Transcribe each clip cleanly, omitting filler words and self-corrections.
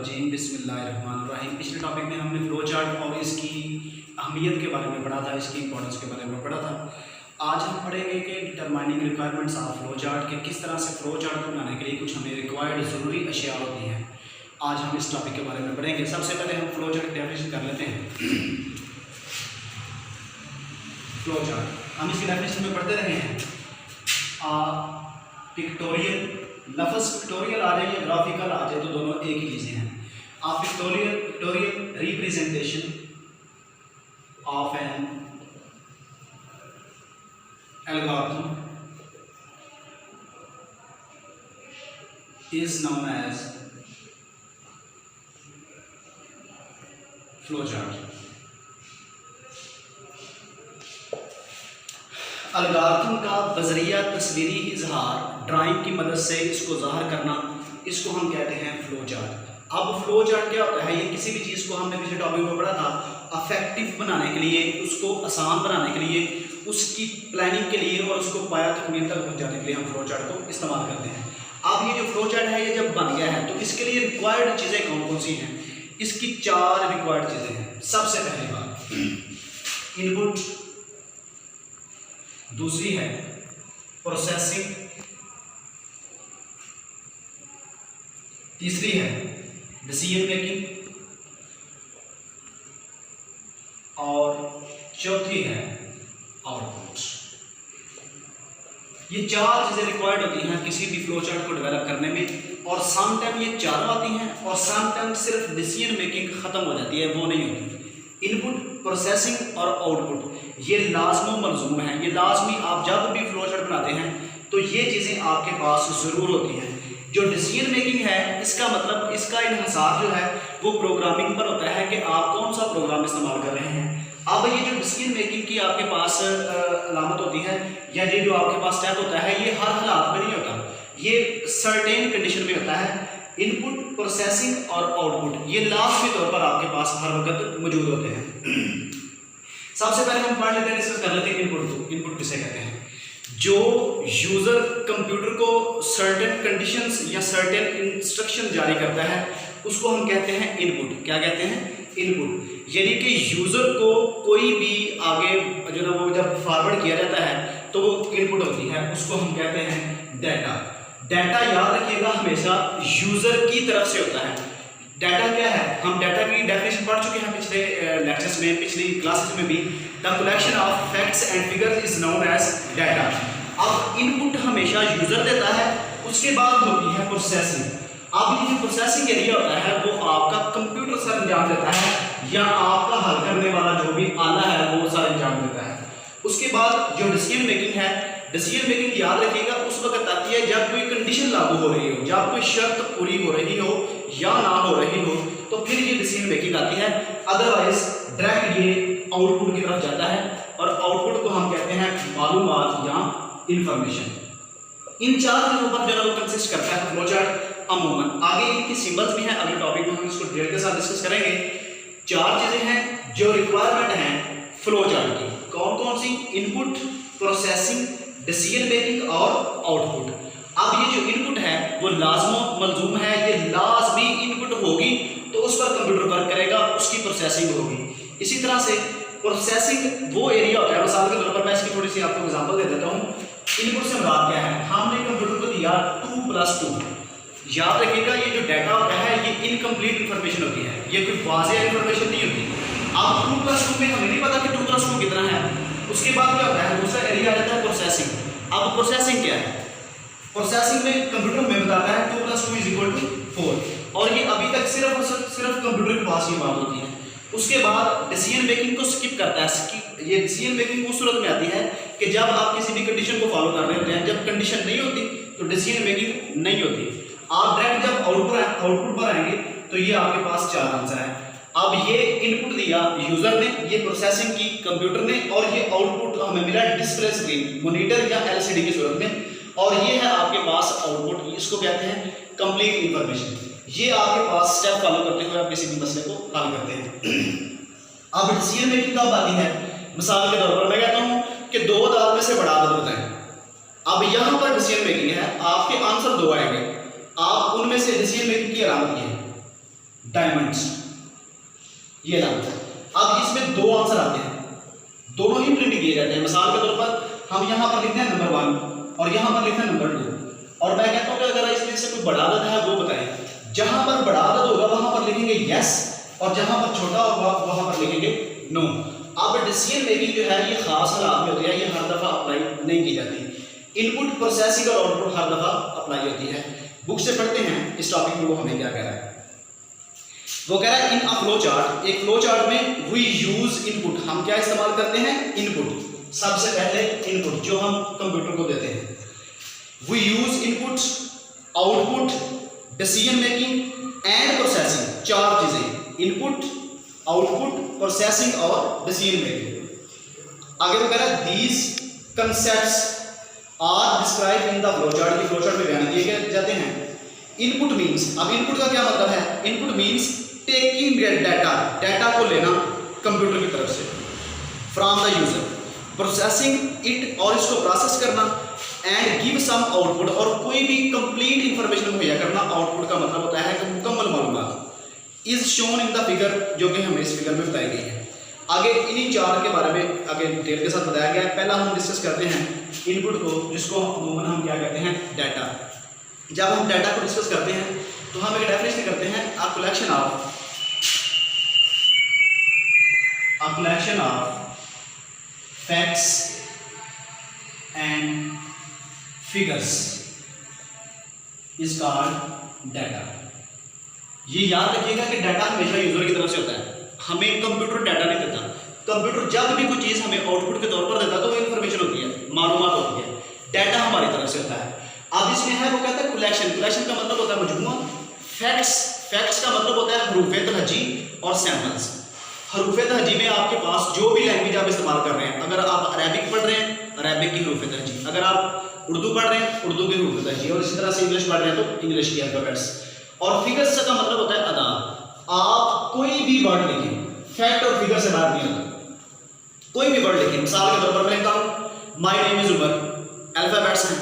रजीम बिस्मिल्लाहिर्रहमानिर्रहीम। पिछले टॉपिक में हमने फ्लो चार्ट और इसकी अहमियत के बारे में पढ़ा था, इसकी इंपॉर्टेंस के बारे में पढ़ा था। आज हम पढ़ेंगे कि determining requirements of flow chart के किस तरह से फ्लो चार्ट बनाने के लिए कुछ हमें रिक्वायर्ड ज़रूरी अशिया होती हैं। आज हम इस टॉपिक के बारे में पढ़ेंगे। सबसे पहले हम फ्लो चार्ट की डेफिनेशन कर लेते हैं। फ्लो चार्ट हम इसकी डेफिनेशन में पढ़ते रहे हैं। पिक्टोरियल लफ्ज़ पिक्टोरियल आ जाए या ग्राफिकल आ जाए तो दोनों एक ही चीज़ें हैं। Pictorial representation of an algorithm is known as flow chart. Algorithm का बजरिया तस्वीरी इजहार ड्राइंग की मदद से इसको ज़ाहिर करना, इसको हम कहते हैं फ्लो चार्ट। अब फ्लो चार्ट क्या होता है? ये किसी भी चीज़ को हमने पिछले टॉपिक में पढ़ा था, अफेक्टिव बनाने के लिए, उसको आसान बनाने के लिए, उसकी प्लानिंग के लिए और उसको पाया तकमील तक पहुँचाने के लिए हम फ्लो चार्ट को इस्तेमाल करते हैं। अब ये जो फ्लो चार्ट है ये जब बन गया है तो इसके लिए रिक्वायर्ड चीज़ें कौन कौन सी हैं? इसकी 4 रिक्वायर्ड चीज़ें हैं। सबसे पहली बात इनपुट, दूसरी है प्रोसेसिंग, तीसरी है डिसीजन मेकिंग और चौथी है आउटपुट। ये 4 चीज़ें रिक्वायर्ड होती हैं किसी भी फ्लो चार्ट को डेवलप करने में, और सम टाइम ये चारों आती हैं और सम टाइम सिर्फ डिसीजन मेकिंग खत्म हो जाती है, वो नहीं होती। इनपुट, प्रोसेसिंग और आउटपुट ये लाजमी मलजूम है। ये लाजमी आप जब भी फ्लो चार्ट बनाते हैं तो ये चीज़ें आपके पास ज़रूर होती हैं। जो डिसीजन मेकिंग है इसका मतलब इसका इन्हिसार जो है वो प्रोग्रामिंग पर होता है कि आप कौन सा प्रोग्राम इस्तेमाल कर रहे हैं। अब ये जो डिसीजन मेकिंग की आपके पास अलामत होती है या ये जो आपके पास स्टेप होता है ये हर हालात में नहीं होता, ये सर्टेन कंडीशन में होता है। इनपुट, प्रोसेसिंग और आउटपुट ये लाजमी तौर पर आपके पास हर वक्त मौजूद होते हैं। सबसे पहले हम पढ़ लेते हैं, डिस्कस कर लेते हैं इनपुट। इनपुट किसे कहते हैं? जो यूज़र कंप्यूटर को सर्टेन कंडीशंस या सर्टेन इंस्ट्रक्शन जारी करता है उसको हम कहते हैं इनपुट। क्या कहते हैं? इनपुट। यानी कि यूज़र को कोई भी आगे जो ना वो जब फॉरवर्ड किया जाता है तो वो इनपुट होती है, उसको हम कहते हैं डाटा। डाटा याद रखिएगा हमेशा यूज़र की तरफ से होता है। डाटा क्या है? हम डाटा की डेफिनेशन पढ़ चुके हैं पिछले लेक्चर्स में, पिछली क्लासेस में भी। The collection of facts and figures is known as data. अब इनपुट हमेशा यूज़र देता है, उसके बाद होती है प्रोसेसिंग। अब ये जो प्रोसेसिंग एरिया होता है वो आपका कंप्यूटर सर अंजाम देता है या आपका हल करने वाला जो भी आला है वो सर अंजाम देता है। उसके बाद जो डिसीजन मेकिंग है, डिसीजन मेकिंग याद रखिएगा उस वक्त आती है जब कोई कंडीशन लागू हो रही हो, जब कोई शर्त पूरी हो रही हो या ना हो रही हो तो फिर ये डिसीजन मेकिंग आती है। अदरवाइज डायरेक्ट ये आउटपुट की तरफ जाता है और आउटपुट को हम कहते हैं मालूमात या इंफॉर्मेशन। इन 4 चीजों पर जो है वो कंसिस्ट करता है फ्लो चार्ट अमूमन। आगे इनकी सिंबल्स भी हैं, अगले टॉपिक में हम इसको डिटेल के साथ डिस्कस करेंगे। 4 चीजें हैं जो रिक्वायरमेंट हैं फ्लो चार्ट की। कौन कौन सी? इनपुट, प्रोसेसिंग, डिसीजन मेकिंग और आउटपुट। अब ये जो इनपुट है वो लाजमो मलजूम है, ये लाजमी इनपुट होगी तो उस पर कंप्यूटर वर्क करेगा, उसकी प्रोसेसिंग होगी। इसी तरह से प्रोसेसिंग वो एरिया होता है, मिसाल के तौर पर मैं इसकी थोड़ी सी आपको एग्जांपल दे देता हूँ। इनपुट से मुराद क्या है? हमने कंप्यूटर को दिया 2+2। याद रखिएगा ये जो डाटा होता है ये इनकम्प्लीट इंफॉर्मेशन होती है, ये कोई वाज़ेह इंफॉर्मेशन नहीं होती। अब 2+2 में हमें नहीं पता कि 2+2 कितना है। उसके बाद क्या होता है? दूसरा एरिया आ जाता है प्रोसेसिंग। अब प्रोसेसिंग क्या है? प्रोसेसिंग में कंप्यूटर में बताता है 2+2 = 4 और ये अभी तक सिर्फ कंप्यूटर के पास ये बात होती है। उसके बाद डिसीजन मेकिंग को स्किप करता है। ये डिसीजन मेकिंग उस सूरत में आती है कि जब आप किसी भी कंडीशन को फॉलो कर रहे होते हैं, जब कंडीशन नहीं होती तो डिसीजन मेकिंग नहीं होती। आप डायरेक्ट जब आउटपुट पर आएंगे तो ये आपके पास 4 आंसर है। अब ये इनपुट दिया यूजर ने, ये प्रोसेसिंग की कंप्यूटर ने और ये आउटपुट हमें मिला डिस्प्ले स्क्रीन, मॉनिटर या एलसीडी की सूरत में, और ये है आपके पास आउटपुट। इसको कहते हैं कंप्लीट इंफॉर्मेशन। ये आपके पास स्टेप फॉलो करते हुए आप किसी भी मसले को हल करते हैं। अब डिसीजन मेकिंग कब आती है? मिसाल के तौर पर मैं कहता हूं कि 2 अदाद में से बड़ा अदद बताएं। अब यहां पर डिसीजन मेकिंग है, आपके आंसर 2 आएंगे, आप उनमें से डिसीजन मेकिंग की अलामत ये है। डायमंड्स, ये नाम है। अब इसमें दो आंसर आते हैं, दोनों ही प्रिंट किए जाते हैं। मिसाल के तौर पर हम यहाँ पर लिखते हैं नंबर 1 और यहाँ पर लिखते हैं नंबर 2, और मैं कहता हूँ कि अगर इसमें से कोई बड़ा अदद है वो बताएं। जहाँ पर बड़ा अदद होगा वहाँ पर लिखेंगे यस, और जहाँ पर छोटा होगा वहाँ पर लिखेंगे नो। अब डिसीजन मेकिंग जो है ये खास हालात में होती है, ये हर दफ़ा अप्लाई नहीं की जाती। इनपुट प्रोसेसिंग और आउटपुट हर दफ़ा अप्लाई होती है। बुक से पढ़ते हैं इस टॉपिक में वो हमें क्या कह रहा है। वो कह रहा है इन अ फ्लो चार्ट, एक फ्लो चार्ट में वी यूज इनपुट, हम क्या इस्तेमाल करते हैं, इनपुट। सबसे पहले इनपुट जो हम कंप्यूटर को देते हैं, we use input, output, decision making and processing. चार चीजें, इनपुट, आउटपुट, प्रोसेसिंग और डिसीजन मेकिंग। आगे वो कह रहा है these concepts are describe in the flow chart, ये फ्लो चार्ट में बयान दिए जाते हैं। इनपुट मीन्स, अब इनपुट का क्या मतलब है, input means taking data, data को लेना कंप्यूटर की तरफ से, from the user, processing it और इसको प्रोसेस करना, एंड गिव सम आउटपुट और कोई भी कंप्लीट इंफॉर्मेशन मुहैया करना। आउटपुट का मतलब होता है कि मुकम्मल मालूमात। Is shown in the figure, जो कि हमें इस फिगर में बताई गई है। आगे इन्हीं चार के बारे में आगे डिटेल के साथ बताया गया है। पहला हम डिस्कस करते हैं इनपुट को, जिसको अमूमन हम क्या कहते हैं, डाटा। जब हम डाटा को डिस्कस करते हैं तो हम एक डेफिनेशन करते हैं, a collection of facts and figures is called data. ये याद रखिएगा कि डाटा हमेशा यूजर की तरफ से होता है, हमें कंप्यूटर डाटा नहीं देता। कंप्यूटर जब भी कोई चीज़ हमें आउटपुट के तौर पर देता है तो वो इन्फॉर्मेशन होती है, मालूमात होती है। डाटा हमारी तरफ से होता है। अब इसमें है वो कहता है कलेक्शन, कलेक्शन का मतलब होता है मजमूआ। फैक्ट्स, फैक्ट्स का मतलब होता है हरूफ तहजी और सैम्पल्स। हरूफ तहजी में आपके पास जो भी लैंग्वेज आप इस्तेमाल कर रहे हैं, अगर आप अरेबिक पढ़ रहे हैं अरेबिक की हरूफ तहजी, अगर आप उर्दू पढ़ रहे हैं उर्दू की हरूफ तहजी, और इसी तरह से इंग्लिश पढ़ रहे हैं तो इंग्लिश की अल्फाबेट्स। और फिगर्स का मतलब होता है अदाद। आप कोई भी वर्ड लिखें, फैक्ट और फिगर से बाहर नहीं होता, कोई भी वर्ड लिखें। मिसाल के तौर पर मैं लिखता हूँ my name is Umar, alphabets हैं।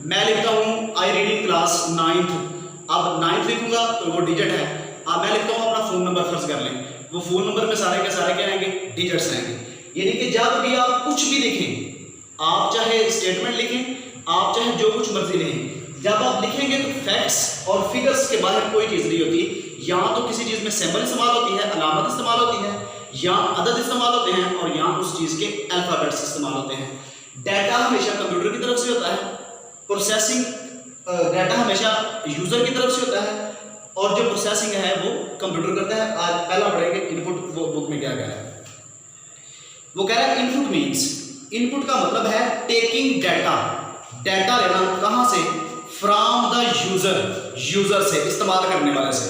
मैं लिखता हूँ I read in class 9th, अब 9th लिखूंगा तो वो डिजिट है। अब मैं लिखता हूँ अपना फ़ोन नंबर, फर्ज कर लें, वो फ़ोन नंबर में सारे के सारे क्या आएंगे, डिजिट्स आएंगे। यानी कि जब भी आप कुछ भी लिखें, आप चाहे स्टेटमेंट लिखें, आप चाहे जो कुछ मर्जी लिखें, जब आप लिखेंगे तो फैक्ट्स और फिगर्स के बाहर कोई चीज़ नहीं होती। या तो किसी चीज़ में सिंबल इस्तेमाल होती है, अलामत इस्तेमाल होती है, या अदद इस्तेमाल होते हैं, और या उस चीज़ के अल्फ़ाबेट्स इस्तेमाल होते हैं। डाटा हमेशा कंप्यूटर की तरफ से होता है, प्रोसेसिंग डाटा हमेशा यूज़र की तरफ से होता है, और जो प्रोसेसिंग है वो कंप्यूटर करता है। आज पहला पढ़ेंगे इनपुट, वो बुक में क्या कह रहा है। वो कह रहा है इनपुट मीन्स, इनपुट का मतलब है टेकिंग डाटा, डाटा लेना कहाँ से, फ्रॉम द यूजर, यूजर से, इस्तेमाल करने वाले से।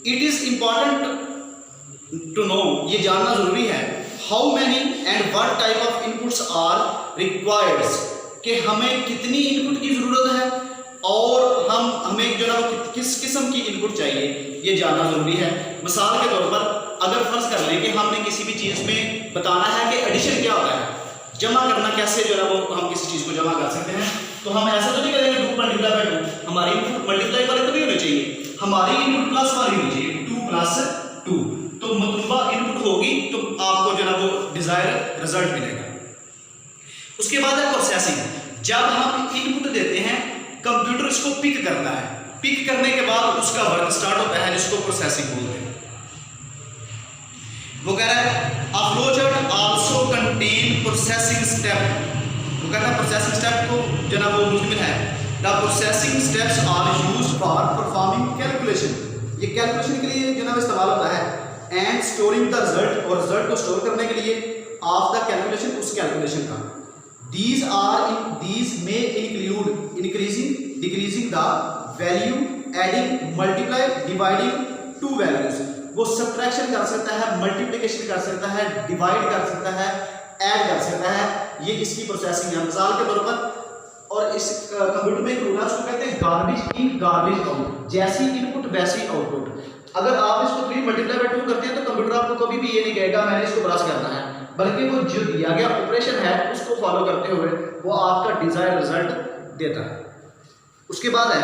It is important to know, ये जानना जरूरी है, how many and what type of inputs are required, कि हमें कितनी इनपुट की जरूरत है और हमें जो ना किस किस्म की इनपुट चाहिए, ये जानना जरूरी है। मिसाल के तौर पर अगर फर्ज कर लें कि हमने किसी भी चीज़ में बताना है कि एडिशन क्या होता है, जमा करना कैसे जो है वो हम किसी चीज़ को जमा कर सकते हैं, तो हम ऐसा तो नहीं करेंगे 2 मल्टीप्लाई बाय 2, हमारी इनपुट मल्टीप्लाई वाले तो नहीं होने चाहिए, हमारी इनपुट प्लस वाली होनी चाहिए, 2 + 2, तो मतलूबा इनपुट होगी तो आपको जो है वो डिजायर रिजल्ट मिलेगा। उसके बाद है प्रोसेसिंग। जब हम इनपुट देते हैं कंप्यूटर इसको पिक करता है, पिक करने के बाद उसका वर्क स्टार्ट होता है, जिसको प्रोसेसिंग बोलते हैं। वो कह रहा है a flow chart also contain processing step, वो कहता है प्रोसेसिंग स्टेप को जो ना वो मुश्किल है। The processing steps are used for performing calculation, ये कैलकुलेशन के लिए जो ना इस्तेमाल होता है, एंड स्टोरिंग द रिजल्ट, और रिजल्ट को स्टोर करने के लिए ऑफ द कैलकुलेशन, उस कैलकुलेशन का। These may include increasing, decreasing the value, adding, multiply, dividing two values। वो सब्ट्रैक्शन कर सकता है, मल्टीप्लिकेशन कर सकता है, डिवाइड कर सकता है, ऐड कर सकता है, ये इसकी प्रोसेसिंग है। मिसाल के तौर पर, और इस कंप्यूटर में एक रूल है, उसको कहते हैं गार्बेज इन गार्बेज आउट, जैसी इनपुट वैसी आउटपुट। अगर आप इसको 3 मल्टीप्लाई बाय 2 करते हैं तो कंप्यूटर आपको कभी भी ये नहीं कहेगा मैंने इसको प्लस करना है, बल्कि वो जो दिया गया ऑपरेशन है उसको फॉलो करते हुए वो आपका डिजायर्ड रिजल्ट देता है। उसके बाद है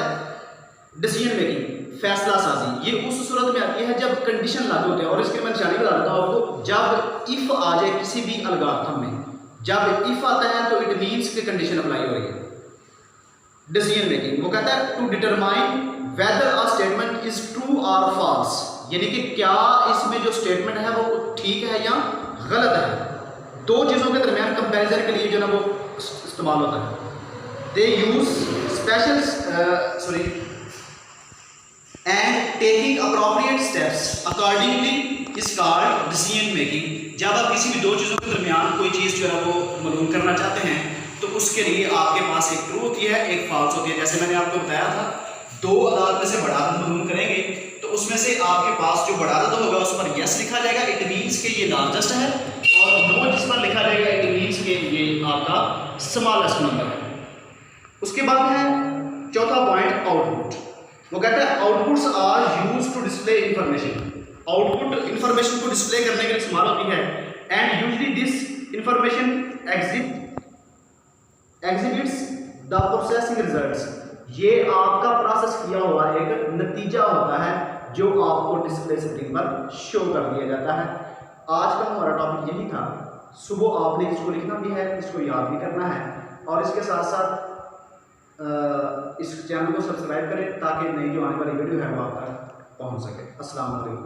डिसीजन मेकिंग। फैसला साजी, ये उस सूरत में आती है जब कंडीशन लागू होते हैं, और इसके मैं निशानी बता देता हूँ आपको। जब इफ आ जाए किसी भी अलगार्थम में, जब इफ आता है तो इट मीन्स की कंडीशन अप्लाई हो रही है। डिसीजन मेकिंग, वो कहता है to determine whether a statement is true और फॉल्स, यानी कि क्या इसमें जो स्टेटमेंट है वो ठीक है या गलत है। दो चीज़ों के दरमियान कंपैरिजन के लिए जो ना वो इस्तेमाल होता है। They use special and taking appropriate steps accordingly is called decision making. जब आप किसी भी दो चीज़ों के दरमियान कोई चीज़ जो है वो मालूम करना चाहते हैं तो उसके लिए आपके पास एक ट्रू होती है, एक फॉल्स होती है। जैसे मैंने आपको बताया था, दो अदाद में से बड़ा अदद मालूम करेंगे तो उसमें से आपके पास जो बड़ा अदद होगा उस पर यस लिखा जाएगा, इट मीन्स के ये लार्जेस्ट है, और नो जिस पर लिखा जाएगा इट मीन्स के ये आपका स्मॉलेस्ट नंबर है। उसके बाद है चौथा पॉइंट, आउटपुट। वो कहता है outputs are used to display information. Output information को डिस्प्ले करने के लिए इस्तेमाल होती है, and usually this information exhibits the processing results. ये आपका प्रोसेस किया हुआ एक नतीजा होता है जो आपको डिस्प्ले स्क्रीन पर शो कर दिया जाता है। आज का हमारा टॉपिक यही था। सुबह आपने इसको लिखना भी है, इसको याद भी करना है, और इसके साथ साथ इस चैनल को सब्सक्राइब करें ताकि नई जो आने वाली वीडियो है वो आप तक पहुंच सके। अस्सलाम वालेकुम।